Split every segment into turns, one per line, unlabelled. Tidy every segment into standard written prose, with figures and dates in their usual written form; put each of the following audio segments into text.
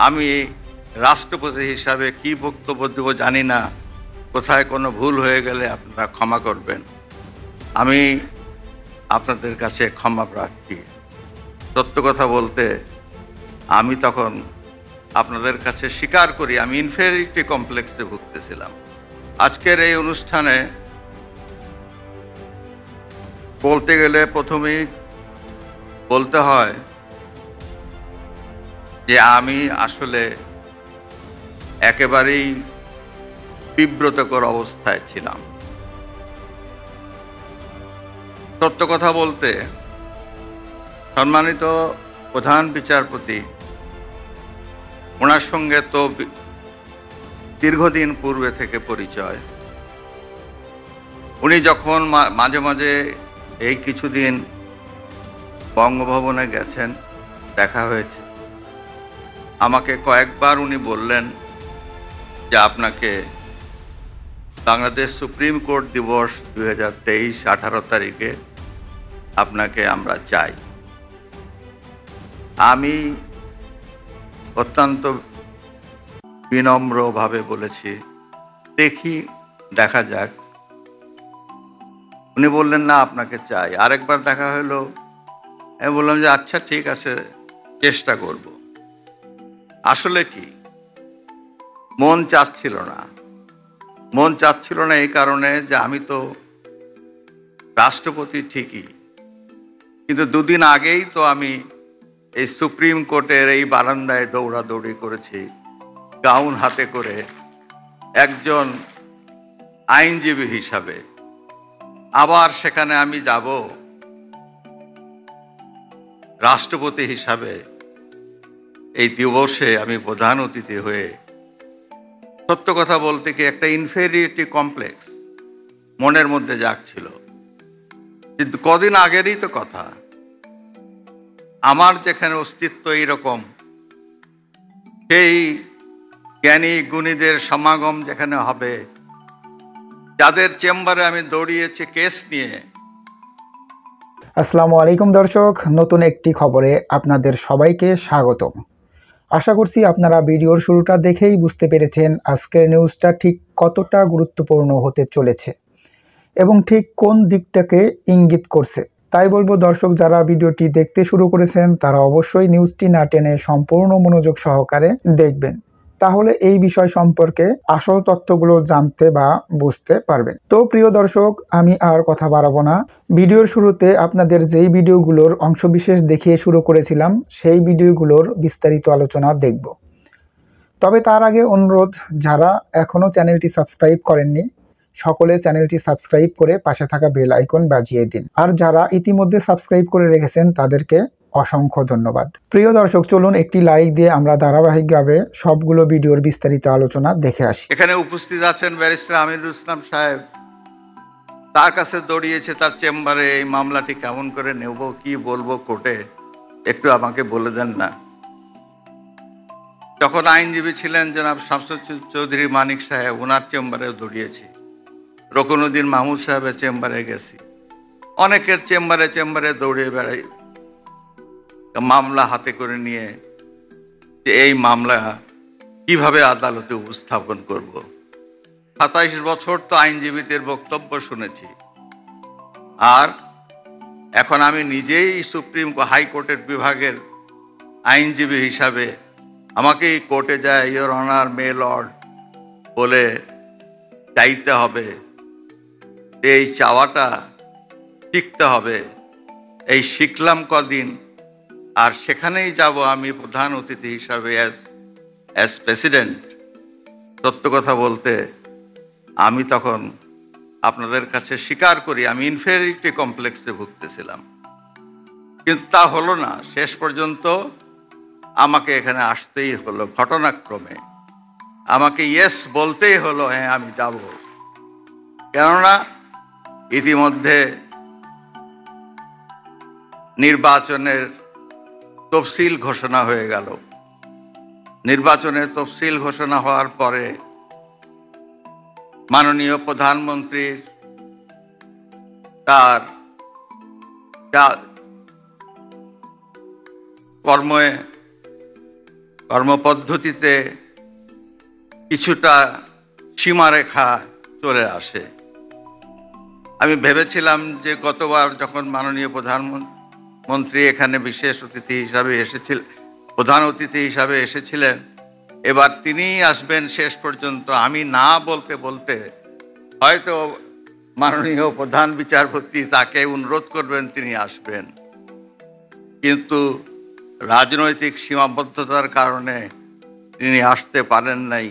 আমি রাষ্ট্রপতি হিসাবে কি বক্তব্য দেব জানি না। কোথায় কোনো ভুল হয়ে গেলে আপনারা ক্ষমা করবেন। আমি আপনাদের কাছে ক্ষমা প্রার্থী। সত্য কথা বলতে আমি তখন আপনাদের কাছে স্বীকার করি আমি ইনফেরিয়রিটি কমপ্লেক্সে ভুগতেছিলাম। আজকের এই অনুষ্ঠানে বলতে গেলে প্রথমেই বলতে হয় যে আমি আসলে একেবারেই বিব্রতকর অবস্থায় ছিলাম। সত্য কথা বলতে সম্মানিত প্রধান বিচারপতি, ওনার সঙ্গে তো দীর্ঘদিন পূর্বে থেকে পরিচয়। উনি যখন মাঝে মাঝে এই কিছুদিন বঙ্গভবনে গেছেন, দেখা হয়েছে। আমাকে কয়েকবার উনি বললেন যে আপনাকে বাংলাদেশ সুপ্রিম কোর্ট দিবস 2023 18 তারিখে আপনাকে আমরা চাই। আমি অত্যন্ত বিনম্রভাবে বলেছি দেখি, দেখা যাক। উনি বললেন না, আপনাকে চাই। আরেকবার দেখা হলো, আমি বললাম যে আচ্ছা ঠিক আছে, চেষ্টা করব। আসলে কি মন চাচ্ছিল না। মন চাচ্ছিল না এই কারণে যে আমি তো রাষ্ট্রপতি ঠিকই, কিন্তু দুদিন আগেই তো আমি এই সুপ্রিম কোর্টের এই বারান্দায় দৌড়াদৌড়ি করেছি গাউন হাতে করে একজন আইনজীবী হিসাবে। আবার সেখানে আমি যাব রাষ্ট্রপতি হিসাবে। এই দিবসে আমি প্রধান অতিথি হয়ে, সত্য কথা বলতে কি একটা ইনফেরিয়রিটি কমপ্লেক্স মনের মধ্যে জাগছিল। কিন্তু কদিন আগেরই তো কথা। আমার যেখানে অস্তিত্ব এইরকম, সেই জ্ঞানী গুণীদের সমাগম যেখানে হবে, যাদের চেম্বারে আমি দৌড়িয়েছি কেস নিয়ে।
আসসালামু আলাইকুম দর্শক, নতুন একটি খবরে আপনাদের সবাইকে স্বাগতম। আশা করছি আপনারা ভিডিওর শুরুটা দেখেই বুঝতে পেরেছেন আজকের নিউজটা ঠিক কতটা গুরুত্বপূর্ণ হতে চলেছে এবং ঠিক কোন দিকটাকে ইঙ্গিত করছে। তাই বলবো দর্শক, যারা ভিডিওটি দেখতে শুরু করেছেন তারা অবশ্যই নিউজটি না টেনে সম্পূর্ণ মনোযোগ সহকারে দেখবেন, তাহলে এই বিষয় সম্পর্কে আসল তথ্যগুলো জানতে বা বুঝতে পারবেন। তো প্রিয় দর্শক, আমি আর কথা বাড়াবো না। ভিডিওর শুরুতে আপনাদের যেই ভিডিওগুলোর অংশবিশেষ দেখিয়ে শুরু করেছিলাম, সেই ভিডিওগুলোর বিস্তারিত আলোচনা দেখব। তবে তার আগে অনুরোধ, যারা এখনো চ্যানেলটি সাবস্ক্রাইব করেননি সকলে চ্যানেলটি সাবস্ক্রাইব করে পাশে থাকা বেল আইকন বাজিয়ে দিন। আর যারা ইতিমধ্যে সাবস্ক্রাইব করে রেখেছেন তাদেরকে অসংখ্য ধন্যবাদ। প্রিয় দর্শক, চলুন একটি লাইক দিয়ে আমরা ধারাবাহিকভাবে সবগুলো ভিডিওর বিস্তারিত আলোচনা দেখে আসি।
এখানে উপস্থিত আছেন ব্যারিস্টার আমিরুল ইসলাম সাহেব। তার কাছে দৌড়িয়েছে তার চেম্বারে, এই মামলাটি কেমন করে নেব, কি বলবো কোর্টে, একটু আমাকে বলে দেন না। যখন আইনজীবী ছিলেন জনাব শামসুল চৌধুরী মানিক সাহেব, ওনার চেম্বারেও দৌড়িয়েছি। রকুনুদ্দিন মাহমুদ সাহেবের চেম্বারে গেছি। অনেকের চেম্বারে দৌড়িয়ে বেড়াই মামলা হাতে করে নিয়ে, যে এই মামলা কিভাবে আদালতে উপস্থাপন করব। 27 বছর তো আইনজীবীদের বক্তব্য শুনেছি, আর এখন আমি নিজেই সুপ্রিম হাইকোর্টের বিভাগের আইনজীবী হিসাবে আমাকেই কোর্টে যায় ইয়োর অনার মে লর্ড বলে চাইতে হবে। এই চাওয়াটা শিখতে হবে। এই শিখলাম কদিন, আর সেখানেই যাব আমি প্রধান অতিথি হিসাবে অ্যাজ প্রেসিডেন্ট। সত্য কথা বলতে আমি তখন আপনাদের কাছে স্বীকার করি আমি ইনফেরিয়রিটি কমপ্লেক্সে ভুগতেছিলাম, কিন্তু তা হলো না। শেষ পর্যন্ত আমাকে এখানে আসতেই হলো, ঘটনাক্রমে আমাকে ইয়েস বলতেই হলো, হ্যাঁ আমি যাব। কেননা ইতিমধ্যে নির্বাচনের তফসিল ঘোষণা হয়ে গেল। নির্বাচনের তফসিল ঘোষণা হওয়ার পরে মাননীয় প্রধানমন্ত্রীর তার কর্মপদ্ধতিতে কিছুটা সীমারেখা চলে আসে। আমি ভেবেছিলাম যে গতবার যখন মাননীয় প্রধানমন্ত্রী এখানে বিশেষ অতিথি হিসাবে প্রধান অতিথি হিসাবে এসেছিলেন, এবার তিনিই আসবেন শেষ পর্যন্ত। আমি না বলতে বলতে হয়তো মাননীয় প্রধান বিচারপতি তাকে অনুরোধ করবেন তিনি আসবেন, কিন্তু রাজনৈতিক সীমাবদ্ধতার কারণে তিনি আসতে পারেন নাই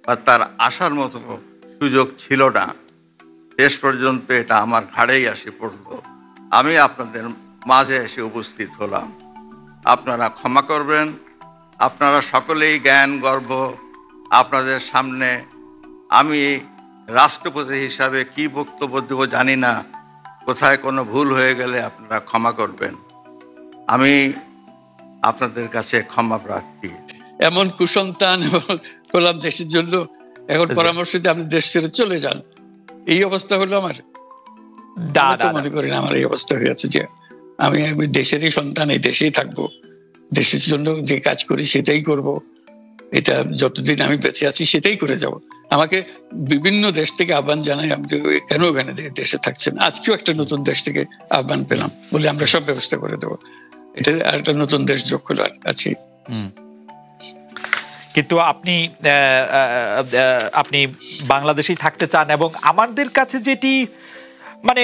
বা তার আসার মতো সুযোগ ছিল না। শেষ পর্যন্ত এটা আমার ঘাড়েই আসে পড়ল। আমি আপনাদের মাঝে এসে উপস্থিত হলাম। আপনারা ক্ষমা করবেন। আপনারা সকলেই জ্ঞান গর্ব। আপনাদের সামনে আমি রাষ্ট্রপতি হিসাবে কি বক্তব্য দেব জানি না, কোথায় কোনো ভুল হয়ে গেলে আপনারা ক্ষমা করবেন। আমি আপনাদের কাছে ক্ষমা প্রার্থী।
এমন কুসন্তান হলাম দেশের জন্য, এখন পরামর্শ দিয়ে আপনি দেশ ছেড়ে চলে যান, এই অবস্থা হলো আমার। মনে করি না আমার এই অবস্থা হয়েছে যে আমি দেশেরই সন্তান, এই দেশেই থাকবো, দেশের জন্য যে কাজ করি সেটাই করব, এটা যতদিন আমি বেঁচে আছি সেটাই করে যাব। আমাকে বিভিন্ন দেশ থেকে আহ্বান জানাই, আমি কেন ওখানে দেশে থাকছেন। আজকেও একটা নতুন দেশ থেকে আহ্বান পেলাম, বলে আমরা সব ব্যবস্থা করে দেবো। এটা আর একটা নতুন দেশ যোগ হলো আছে।
কিন্তু আপনি বাংলাদেশেই থাকতে চান, এবং আমাদের কাছে যেটি মানে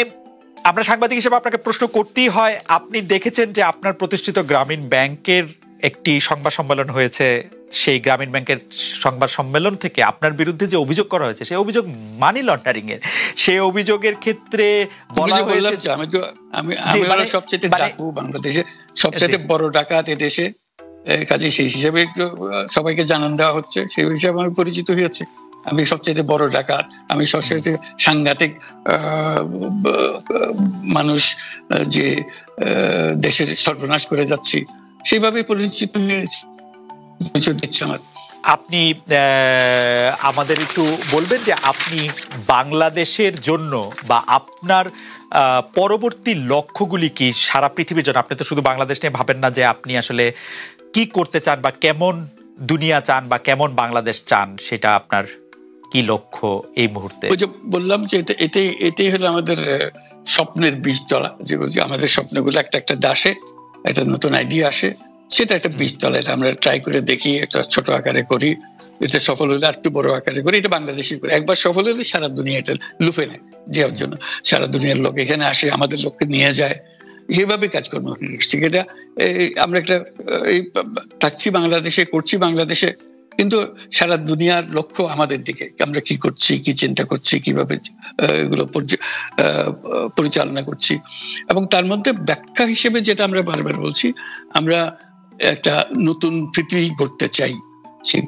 আমরা সাংবাদিক হিসেবে আপনাকে প্রশ্ন করতেই হয়, আপনি দেখেছেন যে আপনার প্রতিষ্ঠিত গ্রামীণ ব্যাংকের একটি সংবাদ সম্মেলন হয়েছে, সেই গ্রামীণ ব্যাংকের সংবাদ সম্মেলন থেকে আপনার বিরুদ্ধে যে অভিযোগ করা হয়েছে সেই অভিযোগ মানি লন্ডারিং এর। সেই অভিযোগের ক্ষেত্রে বলা হয়েছে
আমি সবচেয়ে ডাকু বাংলাদেশে সবচেয়ে বড় ডাকাত এদেশে, কাজে সেই হিসাবে সবাইকে জানান দেওয়া হচ্ছে, সেই হিসাবে আমি পরিচিত হয়েছে। আমি সবচেয়ে বড় ডাকাত, আমি সবচেয়ে সাংঘাতিক মানুষ যে দেশের সর্বনাশ করে যাচ্ছি, সেইভাবে পরিচিত হয়েছে।
আপনি আমাদের একটু বলবেন যে আপনি বাংলাদেশের জন্য বা আপনার পরবর্তী লক্ষ্যগুলি কি সারা পৃথিবীর জন্য? আপনি তো শুধু বাংলাদেশ নিয়ে ভাবেন না, যে আপনি আসলে কি করতে চান বা কেমন দুনিয়া চান বা কেমন বাংলাদেশ চান, সেটা আপনার কি লক্ষ্য এই মুহূর্তে?
ওই যে বললাম যে এটাই হলো আমাদের স্বপ্নের বীজতলা, যে আমাদের স্বপ্নগুলো একটা দাসে একটা নতুন আইডিয়া আসে, সেটা একটা বীজতলা। এটা আমরা ট্রাই করে দেখি, একটা ছোট আকারে করি, এটা সফল হলে আর একটু বড় আকারে করি, এটা বাংলাদেশি করি। একবার সফল হলে সারা দুনিয়া এটা লুফে নেয় দেওয়ার জন্য, সারা দুনিয়ার লোক এখানে আসে, আমাদের লোককে নিয়ে যায়, সেভাবে কাজকর্ম করছি। এটা আমরা একটা থাকছি বাংলাদেশে, করছি বাংলাদেশে, কিন্তু সারা দুনিয়ার লক্ষ্য আমাদের দিকে, আমরা কি করছি, কি চিন্তা করছি, কিভাবে এগুলো পরিচালনা করছি। এবং তার মধ্যে ব্যাখ্যা হিসেবে যেটা আমরা বারবার বলছি, আমরা একটা নতুন পৃথিবী গড়তে চাই। সেই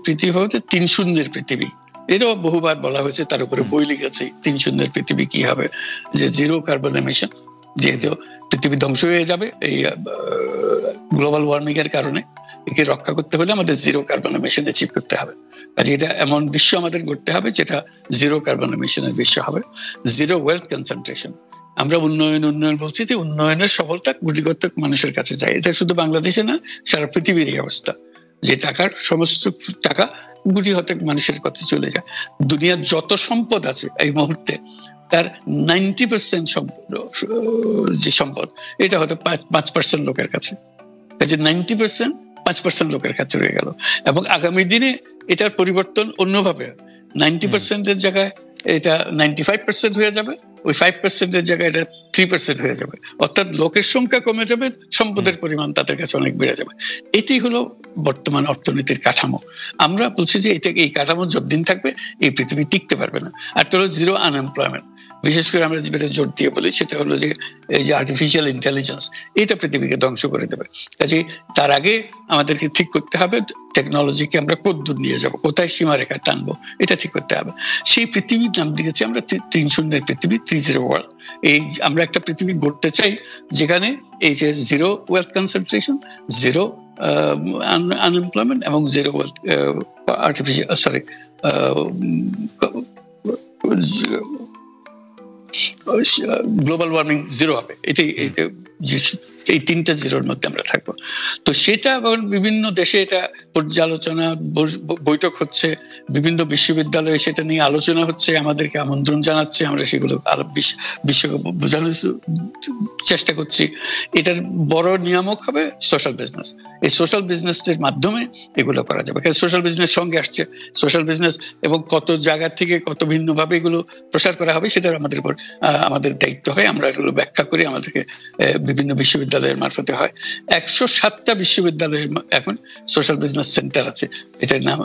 পৃথিবী হচ্ছে 3 শূন্যের পৃথিবী। এটাও বহুবার বলা হয়েছে, তার উপরে বই লিখেছি। 3 শূন্যের পৃথিবী কি হবে, যে 0 কার্বন এমিশন, যেহেতু পৃথিবী ধ্বংস হয়ে যাবে এই গ্লোবাল ওয়ার্মিং এর কারণে, একে রক্ষা করতে হলে আমাদের 0 কার্বন এমিশন অ্যাচিভ করতে হবে। কাজে এটা এমন বিশ্ব আমাদের গড়তে হবে যেটা 0 কার্বন এমিশনের বিশ্ব হবে। 0 ওয়েলথ কনসেন্ট্রেশন। আমরা উন্নয়ন বলছি, যে উন্নয়নের সফলতা গুটিগত মানুষের কাছে যায়। এটা শুধু বাংলাদেশে না, সারা পৃথিবীর এই অবস্থা, যে সমস্ত টাকা গুটি হতে মানুষের কাছে চলে যায়। দুনিয়ার যত সম্পদ আছে এই মুহূর্তে, তার 90% যে সম্পদ, এটা হয়তো 5% লোকের কাছে। 90% 5% লোকের কাছে রয়ে গেল, এবং আগামী দিনে এটার পরিবর্তন অন্যভাবে 90%-এর জায়গায় এটা 95% হয়ে যাবে, ওই 5%-এর জায়গায় এটা 3% হয়ে যাবে। অর্থাৎ লোকের সংখ্যা কমে যাবে, সম্পদের পরিমাণ তাদের কাছে অনেক বেড়ে যাবে। এটাই হলো বর্তমান অর্থনীতির কাঠামো। আমরা বলছি যে এই কাঠামো যতদিন থাকবে এই পৃথিবী টিকতে পারবে না। আর তো হলো 0 আনএমপ্লয়মেন্ট। বিশেষ করে আমরা যেটা জোর দিয়ে বলি, সেটা হলো যে এই যে আর্টিফিশিয়াল ইন্টেলিজেন্স, এটা পৃথিবীকে ধ্বংস করে দেবে। কাজে তার আগে আমাদেরকে ঠিক করতে হবে টেকনোলজিকে আমরা কতদূর নিয়ে যাব, কোথায় সীমারেখা টানবো, এটা ঠিক করতে হবে। সেই পৃথিবীর নাম দিয়েছি আমরা 3 শূন্যের পৃথিবী, 30 ওয়ার্ল্ড। এই আমরা একটা পৃথিবী গড়তে চাই যেখানে এই যে 0 ওয়েলথ কনসেন্ট্রেশন, 0 আনএমপ্লয়মেন্ট এবং 0 ওয়েলথ গ্লোবাল ওয়ার্মিং 0 হবে। এটাই এই 3টা জিরোর মধ্যে আমরা থাকবো। তো সেটা আবার বিভিন্ন দেশে এটা পর্যালোচনা বৈঠক হচ্ছে, বিভিন্ন বিশ্ববিদ্যালয়ে সেটা নিয়ে আলোচনা হচ্ছে, আমাদেরকে আমন্ত্রণ জানাচ্ছে, আমরা সেগুলো বিশ্বকে বোঝানোর চেষ্টা করছি। এটার বড় নিয়ামক হবে সোশ্যাল বিজনেস। এই সোশ্যাল বিজনেসের মাধ্যমে এগুলো করা যাবে। সোশ্যাল বিজনেস সঙ্গে আসছে সোশ্যাল বিজনেস, এবং কত জায়গা থেকে কত ভিন্নভাবে এগুলো প্রসার করা হবে সেটা আমাদের উপর আমাদের দায়িত্ব হয়। আমরা এগুলো ব্যাখ্যা করি, আমাদেরকে বিভিন্ন বিশ্ববিদ্যালয়ের মারফতে হয়। 107টা বিশ্ববিদ্যালয়ের এখন সোশ্যাল বিজনেস সেন্টার আছে। এটার নাম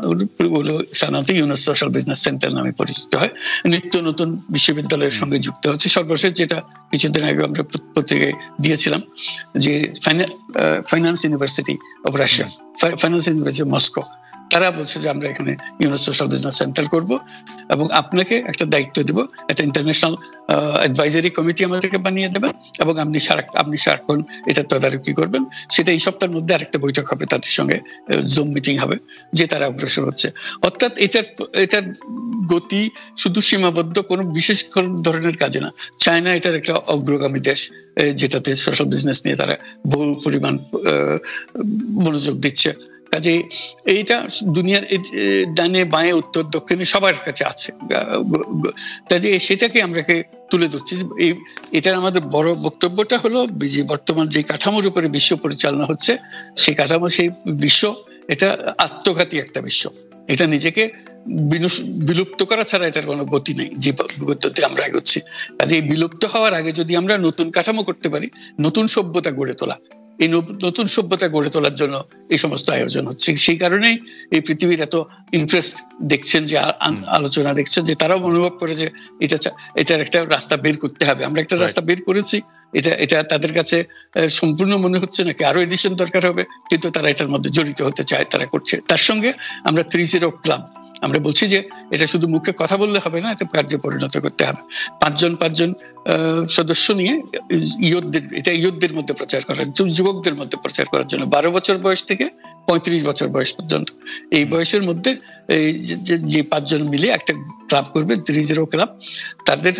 হলো সাধারণত ইউনুস সোশ্যাল বিজনেস সেন্টার নামে পরিচিত হয়। নিত্য নতুন বিশ্ববিদ্যালয়ের সঙ্গে যুক্ত হচ্ছে। সর্বশেষ যেটা কিছুদিন আগে আমরা পত্রিকায় দিয়েছিলাম যে finance university of Russia, finance university Moscow, তারা বলছে যে আমরা এখানে ইউনুস সোশ্যাল বিজনেস সেন্টার করব এবং আপনাকে একটা দায়িত্ব দেব, একটা ইন্টারন্যাশনাল অ্যাডভাইজারি কমিটি আমাদেরকে বানিয়ে দেবেন এবং আপনি সারাক্ষণ এটা তদারকি করবেন। সেটা এই সপ্তাহের মধ্যে আরেকটা বৈঠক হবে, তাদের সঙ্গে জুম মিটিং হবে, যে তারা অগ্রসর হচ্ছে। অর্থাৎ এটার গতি শুধু সীমাবদ্ধ কোনো বিশেষ ধরনের কাজে না। চায়না এটার একটা অগ্রগামী দেশ, যেটাতে সোশ্যাল বিজনেস নিয়ে তারা বহু পরিমাণ মনোযোগ দিচ্ছে। কাজে এইটা দুনিয়ার ডানে বাঁয়ে উত্তর দক্ষিণে সবার কাছে আছে। কাজে সেটাকে আমরা তুলে ধরছি। এটার আমাদের বড় বক্তব্যটা হলো যে বর্তমান যে কাঠামোর উপরে বিশ্ব পরিচালনা হচ্ছে, সেই কাঠামো, সেই বিশ্ব এটা আত্মঘাতী একটা বিশ্ব। এটা নিজেকে বিলুপ্ত করা ছাড়া এটার কোনো গতি নেই, যে গতিতে আমরা এগোচ্ছি। কাজে এই বিলুপ্ত হওয়ার আগে যদি আমরা নতুন কাঠামো করতে পারি, নতুন সভ্যতা গড়ে তোলা, এই নতুন সভ্যতা গড়ে তোলার জন্য এই সমস্ত আয়োজন হচ্ছে। সেই কারণেই এই পৃথিবীর এত ইন্টারেস্ট দেখছেন, যে আলোচনা দেখছেন, যে তারাও অনুভব করে যে এটার একটা রাস্তা বের করতে হবে। আমরা একটা রাস্তা বের করেছি, এটা তাদের কাছে সম্পূর্ণ মনে হচ্ছে নাকি আরো এডিশন দরকার হবে, কিন্তু তারা এটার মধ্যে জড়িত হতে চায়, তারা করছে। তার সঙ্গে আমরা 30 ক্লাব, আমরা বলছি যে এটা শুধু মুখে কথা বললে হবে না, এটা কার্যে পরিণত করতে হবে। 5জন সদস্য নিয়ে এটা ইয়ুথদের মধ্যে প্রচার করার, যুবকদের মধ্যে প্রচার করার জন্য 12 বছর বয়স থেকে 35 বছর বয়স পর্যন্ত, এই বয়সের মধ্যে যে 5 জন মিলে একটা ক্লাব করবে, 30 ক্লাব। তাদের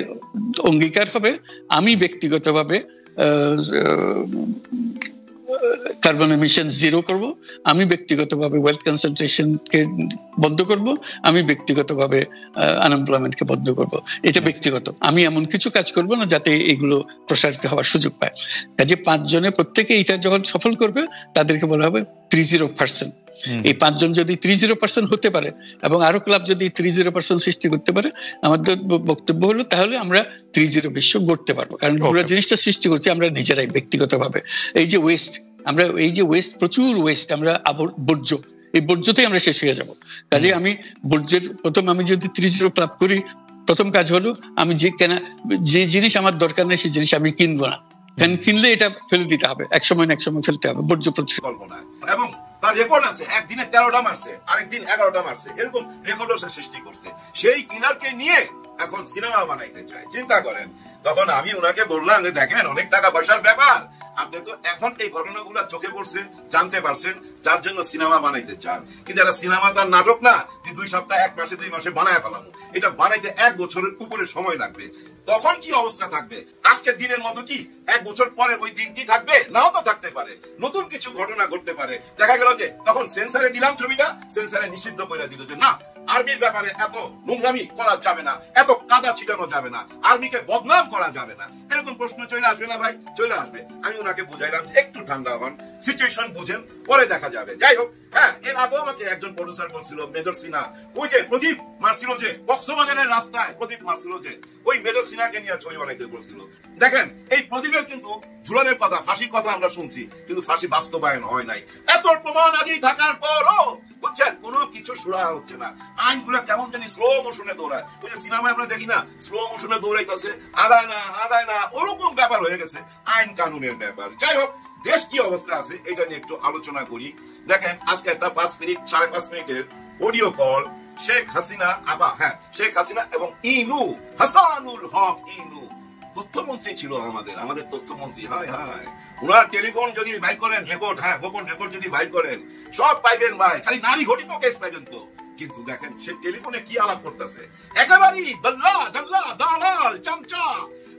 অঙ্গীকার হবে, আমি ব্যক্তিগতভাবে কার্বন এমিশন জিরো করব, আমি ব্যক্তিগতভাবে ওয়েলথ কনসেন্ট্রেশনকে বন্ধ করব, আমি ব্যক্তিগতভাবে আনএমপ্লয়মেন্টকে বন্ধ করব। এটা ব্যক্তিগত, আমি এমন কিছু কাজ করব না যাতে এগুলো প্রসারিত হওয়ার সুযোগ পায়। কাজে 5 জনে প্রত্যেকে এটা যখন সফল করবে, তাদেরকে বলা হবে 30%। এই 5 জন যদি 30% হতে পারে এবং আরো ক্লাব যদি 30% সৃষ্টি করতে পারে, আমাদের বক্তব্য হলো তাহলে আমরা 30 বিশ্ব গড়তে পারবো। কারণ পুরো জিনিসটা সৃষ্টি করছি আমরা নিজেরাই ব্যক্তিগতভাবে। এই যে ওয়েস্ট, প্রচুর ওয়েস্ট, আমরা বর্জ্য, এই বর্জ্যতেই আমরা শেষ হয়ে যাব। কাজে আমি বর্জ্যের আমি যদি 30 ক্লাব করি, প্রথম কাজ হলো আমি যে জিনিস আমার দরকার নেই সেই জিনিস আমি কিনবো না। কিনলে এটা ফেলে দিতে হবে, এক সময় ফেলতে হবে বর্জ্য প্রচুর।
এবং তার রেকর্ড আছে, একদিনে 13টা মারছে, আরেকদিন 11টা মারছে, এরকম রেকর্ডও সে সৃষ্টি করছে। সেই কিনারকে নিয়ে এখন সিনেমা বানাইতে চায়। চিন্তা করেন। তখন আমি ওনাকে বললাম যে দেখেন, অনেক টাকা পয়সার ব্যাপার, আপনি তো এখন এই ঘটনাগুলো চোখে পড়ছে, জানতে পারছেন, যার জন্য সিনেমা বানাইতে চান। কিন্তু এটা সিনেমা তার নাটক না যে 2 সপ্তাহ, 1 মাসে, 2 মাসে বানায় ফেলাম। এটা বানাইতে 1 বছরের উপরে সময় লাগবে। তখন কি অবস্থা থাকবে? আজকের দিনের মতো কি 1 বছর পরে ওই দিনটি থাকবে? নাও তো থাকতে পারে, নতুন কিছু ঘটনা ঘটতে পারে। দেখা গেল যে তখন সেন্সারে দিলাম ছবিটা, সেন্সারে নিষিদ্ধ করে দিল যে না, আর্মির ব্যাপারে এত নোংরামি করা যাবে না, এত কাদা ছিটানো যাবে না, আর্মিকে বদনাম করা যাবে না। এরকম প্রশ্ন চলে আসবে না ভাই? চলে আসবে। আমি ওনাকে বুঝাইলাম যে একটু ঠান্ডা হন, সিচুয়েশন বুঝেন, পরে দেখা যাবে। যাই হোক, হ্যাঁ, এর আগেও আমাকে একজন প্রডিউসার বলছিল, মেজর সিনহা, ওই যে প্রদীপ মারছিল, যে কক্সবাজারের রাস্তায় প্রদীপ মারছিল, যে ওই মেজর সিনহাকে নিয়ে ছবি বানাইতে বলছিল। দেখেন, এই প্রদীপের কিন্তু ঝুলনের কথা, ফাঁসির কথা আমরা শুনছি, কিন্তু ফাঁসি বাস্তবায়ন হয় নাই। এত প্রমাণ আদি থাকার পরও বুঝছেন, কোনো কিছু সুরা হচ্ছে না। আইনগুলো কেমন জানি স্লো মোশনে দৌড়ায়। ওই যে সিনেমায় আমরা দেখি না, স্লো মোশনে দৌড়াইতেছে, আদায় না, ওরকম ব্যাপার হয়ে গেছে আইন কানুনের ব্যাপার। যাই হোক, দেশ কি অবস্থা আছে এটা নিয়ে একটু আলোচনা করি। দেখেন, আজকে একটা 5 মিনিট 5.5 মিনিটের অডিও কল শেখ হাসিনা শেখ হাসিনা এবং হাসানুল হক তথ্যমন্ত্রী ছিল, আমাদের তথ্যমন্ত্রী। হয় উনার টেলিফোন যদি বাইর করেন রেকর্ড, গোপন রেকর্ড যদি বাইর করেন, সব পাইবেন ভাই, খালি নারী ঘটিত কেস পাইবেন তো। কিন্তু দেখেন সে টেলিফোনে কি আলাপ করতেছে, একেবারেই দালাল চামচা,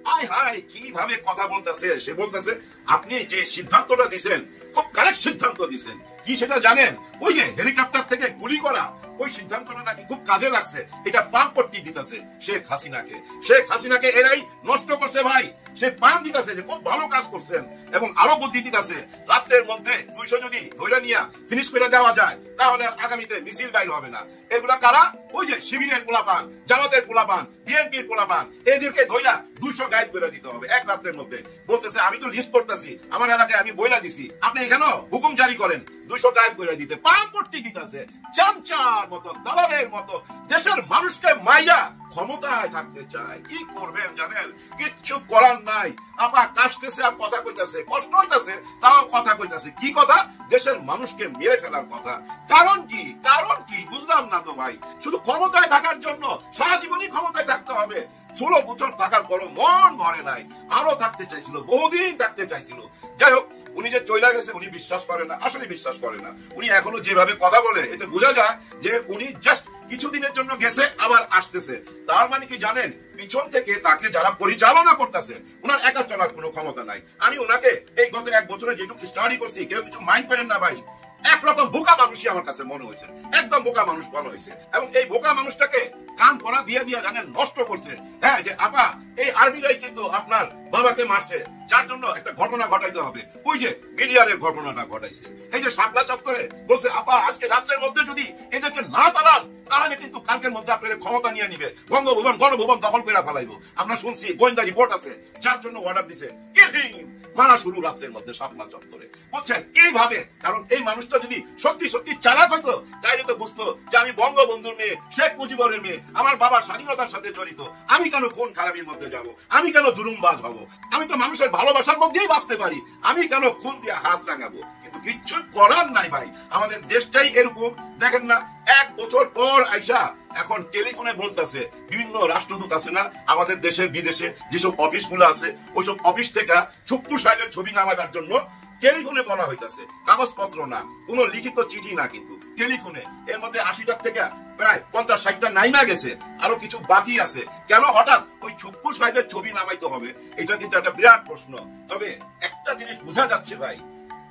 হাই হাই কিভাবে কথা বলতেছে, সে বলতেছে আপনি যে সিদ্ধান্তটা দিছেন খুব কারেক্ট সিদ্ধান্ত দিছেন। কি সেটা জানেন? ওই যে হেলিকপ্টার থেকে গুলি করা ওই সিদ্ধান্তটা নাকি খুব কাজে লাগছে, এটা পাম পট্টি দিতেছে শেখ হাসিনাকে। শেখ হাসিনাকে এরাই নষ্ট করছে ভাই। সে পাম দিতেছে যে খুব ভালো কাজ করছেন এবং আরো বুদ্ধি দিতেছে রাত্রের মধ্যে 200 যদি ধৈর্য নিয়ে ফিনিশ করে দেওয়া যায় তাহলে আগামীতে মিছিল বাইর হবে না। এগুলা কারা? ওই যে শিবিরের পোলাপান, জামাতের পোলাপান, বিএনপির পোলাপান, এদেরকে ধৈর্য 200 গাইড করে দিতে হবে এক রাত্রের মধ্যে। বলতেছে আমি তো লিস্ট করতেছি, আমার এলাকায় আমি বইলা দিছি, আপনি কেন হুকুম জারি করেন 200 গাইড করে দিতে? পাম পট্টি দিতেছে চামচার মতো, দালালের মতো দেশের মানুষকে মাইরা ক্ষমতায় থাকতে চায়। কি করবেন জানেন? কিচ্ছু করার নাই। আপা কাশতেছে আর কথা কইতাছে, কষ্ট হইতাছে তাও কথা কইতাছে। কি কথা? দেশের মানুষকে মেরে ফেলার কথা। কারণ কি? কারণ কি বুঝলাম না তো ভাই। শুধু ক্ষমতায় থাকার জন্য সারা জীবনই ক্ষমতায় থাকতে হবে। 16 বছর থাকার পরও মন ভরে নাই, আরো থাকতে চাইছিল, বহুদিন থাকতে চাইছিল। যাই হোক, উনি যে চইলা গেছে উনি বিশ্বাস করে না, আসলে বিশ্বাস করে না। উনি এখনো যেভাবে কথা বলে এতে বোঝা যায় যে উনি জাস্ট কিছুদিনের জন্য গেছে আবার আসতেছে। তার মানে কি জানেন? পিছন থেকে তাকে যারা পরিচালনা করতেছে উনার একা চলার কোনো ক্ষমতা নাই। আমি ওনাকে এই গত 1 বছরে যেটুকু স্টাডি করছি, কেউ কিছু মাইন্ড করেন না ভাই, একরকম বোকা মানুষই আমার কাছে মনে হয়েছে, একদম বোকা মানুষ মনে হয়েছে। এবং এই বোকা মানুষটাকে কান পড়া দিয়ে দিয়ে জানেন নষ্ট করছে। হ্যাঁ, যে আপা এই আর্মিরাই কিন্তু আপনার বাবাকে মারছে, যার জন্য একটা ঘটনা ঘটাইতে হবে। ওই যে মিডিয়ারের ঘটনাটা ঘটাইছে, এই যে শাপলা চত্বরে বলছে আপা আজকে রাত্রের মধ্যে যদি এদেরকে না তাড়ান তাহলে কিন্তু কালকের মধ্যে আপনাদের ক্ষমতা নিয়ে নিবে, বঙ্গভবন গণভবন দখল করে ফেলাইবো। আমরা শুনছি গোয়েন্দা রিপোর্ট আছে, যার জন্য অর্ডার দিছে কিলিং মারা শুরু রাত্রের মধ্যে শাপলা চত্বরে। বুঝছেন? এইভাবে, কারণ এই মানুষটা যদি সত্যি সত্যি চালাক হইতো তাইলে তো বুঝতো যে আমি বঙ্গবন্ধুর মেয়ে, শেখ মুজিবুরের মেয়ে, আমার বাবা স্বাধীনতার সাথে জড়িত, আমি কেন খুন খারাপির মধ্যে যাব, আমি কেন জুলুমবাজ হব, আমি তো মানুষের ভালোবাসার মধ্যেই বাঁচতে পারি, আমি কেন খুন দিয়ে হাত রাঙাবো? কিন্তু কিচ্ছু করার নাই ভাই, আমাদের দেশটাই এরকম। দেখেন না, 1 বছর পর আইসা এখন টেলিফোনে বলতেছে বিভিন্ন রাষ্ট্রদূত আছে না আমাদের দেশের বিদেশে যেসব অফিসগুলো আছে, ওইসব অফিস থেকে ছুপ্পু সাহেবের ছবি নামাবার জন্য টেলিফোনে বলা হইতাছে, কাগজপত্র না, কোনো লিখিত চিঠি না, কিন্তু টেলিফোনে। এর মধ্যে 80টা থেকে প্রায় 50-60টা নাইমা গেছে, আরো কিছু বাকি আছে। কেন হঠাৎ ওই ছুপ্পু সাহেবের ছবি নামাইতে হবে? এটা কিন্তু একটা বিরাট প্রশ্ন। তবে একটা জিনিস বোঝা যাচ্ছে ভাই,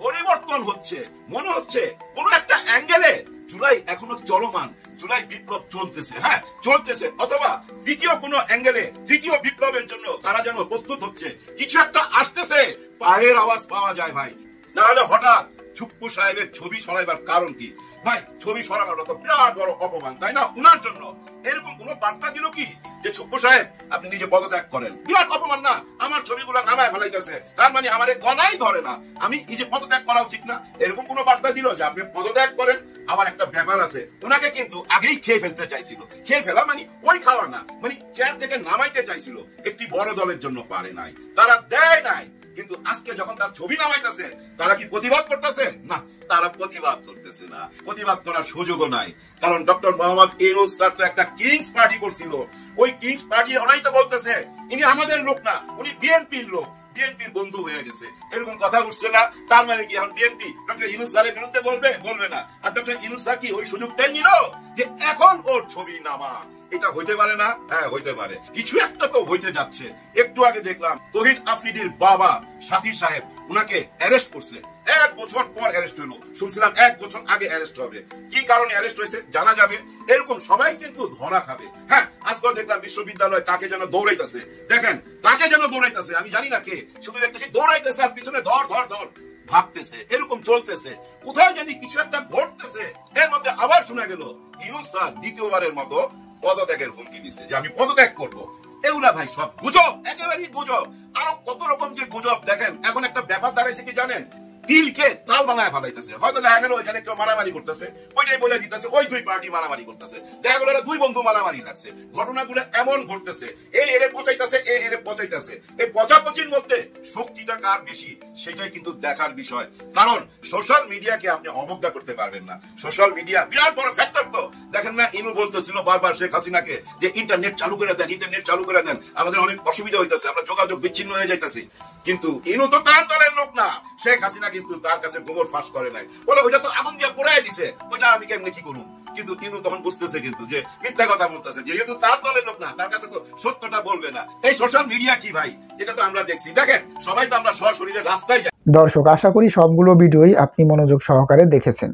পরিবর্তন হচ্ছে, মনে হচ্ছে কোন একটা অ্যাঙ্গেলে জুলাই এখনো চলমান, জুলাই বিপ্লব চলতেছে, হ্যাঁ চলতেছে, অথবা তৃতীয় কোন অ্যাঙ্গেলে তৃতীয় বিপ্লবের জন্য তারা যেন প্রস্তুত হচ্ছে, কিছু একটা আসতেছে, পায়ের আওয়াজ পাওয়া যায় ভাই। না হলে হঠাৎ ছুপ্পু সাহেবের ছবি সরাইবার কারণ কি ভাই? ছবি সরানোটা তো বিরাট বড় অপমান, তাই না উনার জন্য? এরকম কোন বার্তা দিল কি যে ছুপ্পু সাহেব আপনি নিজে পদত্যাগ করেন? বিরাট অপমান না? আমার ছবিগুলো নামায় ফেলাইতেছে, তার মানে আমারে গণাই ধরে না, আমি নিজে পদত্যাগ করা উচিত না? এরকম কোন বার্তা দিল যে আপনি পদত্যাগ করেন? আবার একটা ব্যাপার আছে, ওনাকে কিন্তু আগেই খেয়ে ফেলতে চাইছিল। খেয়ে ফেলা মানে ওই খাওয়া না, মানে চেয়ার থেকে নামাইতে চাইছিল, একটি বড় দলের জন্য পারে নাই, তারা দেয় নাই। কিন্তু আজকে যখন তার ছবি নামাইতেছে তারা কি প্রতিবাদ করতেছে? না, তারা প্রতিবাদ করতেছে না, প্রতিবাদ করার সুযোগও নাই। কারণ ডক্টর মোহাম্মদ ইউনূস স্যার তো একটা কিংস পার্টি করছিল, ওই কিংস পার্টি ওরাই তো বলতেছে ইনি আমাদের লোক না, উনি বিএনপির লোক, বিএনপির বন্ধু হয়ে গেছে, এরকম কথা উঠছে না? তার মানে কি এখন বিএনপি ডক্টর ইউনূস স্যারের বিরুদ্ধে বলবে? বলবে না। আর ডক্টর ইউনূস স্যার কি ওই সুযোগটাই নিল যে এখন ওর ছবি নামা? এটা হইতে পারে না? হ্যাঁ হইতে পারে, কিছু একটা তো হইতে যাচ্ছে। একটু আগে দেখলাম তৌহিদ আফ্রিদির বাবা সাথী সাহেব উনাকে অ্যারেস্ট করছে, 1 বছর পর অ্যারেস্ট হলো। শুনছিলাম 1 বছর আগে অ্যারেস্ট হবে, কি কারণে অ্যারেস্ট হয়েছে জানা যাবে। এরকম সবাই কিন্তু ধরা খাবে। হ্যাঁ, আজকাল দেখলাম বিশ্ববিদ্যালয় তাকে যেন দৌড়াইতেছে, দেখেন তাকে যেন দৌড়াইতেছে, আমি জানি না কে, শুধু দেখতেছি দৌড়াইতেছে আর পিছনে ধর ধর ধর ভাগতেছে, এরকম চলতেছে। কোথায় জানি কিছু একটা ঘটতেছে। এর মধ্যে আবার শোনা গেল ইউনূস স্যার দ্বিতীয়বারের মতো পদত্যাগের হুমকি দিছে, যে আমি পদত্যাগ করবো। এগুলা ভাই সব গুজব, একেবারেই গুজব। আরো কত রকম যে গুজব। দেখেন এখন একটা ব্যাপার দাঁড়াইছে কি জানেন, তিলকে তাল বানায় ফেলাইতেছে। হয়তো দেখা গেল ওইখানে কেউ মারামারি করতেছে, ওইটাই বলে দিতেছে ওই 2 পার্টি মারামারি করতেছে, দেখা গেল 2 বন্ধু মারামারি লাগছে। ঘটনাগুলো এমন ঘটতেছে, এই এরে পচাইতেছে, এই এরে পচাইতেছে। এই পচাপচির মধ্যে শক্তিটা কার বেশি সেটাই কিন্তু দেখার বিষয়। কারণ সোশ্যাল মিডিয়াকে আপনি অবজ্ঞা করতে পারবেন না, সোশ্যাল মিডিয়া বিরাট বড় ফ্যাক্টর। তো দেখেন না, ইনু বলতেছিল বারবার শেখ হাসিনাকে যে ইন্টারনেট চালু করে দেন, ইন্টারনেট চালু করে দেন, আমাদের অনেক অসুবিধা হইতেছে, আমরা যোগাযোগ বিচ্ছিন্ন হয়ে যাইতেছি। কিন্তু ইনু তো তার দলের লোক না, শেখ হাসিনা কিন্তু তার কাছে গোবর ফাঁস করে নাই, বলে ওইটা তো আগুন দিয়ে পোড়াই দিছে, ওইটা আমি কেমনে কি করুম? কিন্তু টিনু তখন বুঝতেছে কিন্তু যে মিথ্যা কথা বলতেছে, যেহেতু তার দলের লোক না, তার কাছে তো সত্যটা বলবে না। এই সোশ্যাল মিডিয়া কি ভাই, এটা তো আমরা দেখছি। দেখেন সবাই তো আমরা সশরীরে রাস্তায় যাই।
দর্শক, আশা করি সবগুলো ভিডিওই আপনি মনোযোগ সহকারে দেখেছেন।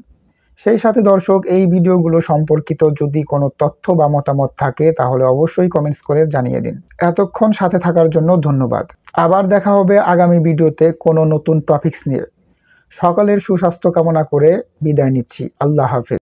সেই সাথে দর্শক, এই ভিডিওগুলো সম্পর্কিত যদি কোনো তথ্য বা মতামত থাকে তাহলে অবশ্যই কমেন্টস করে জানিয়ে দিন। এতক্ষণ সাথে থাকার জন্য ধন্যবাদ। আবার দেখা হবে আগামী ভিডিওতে কোনো নতুন টপিকস নিয়ে। সকলের সুস্বাস্থ্য কামনা করে বিদায় নিচ্ছি। আল্লাহ হাফেজ।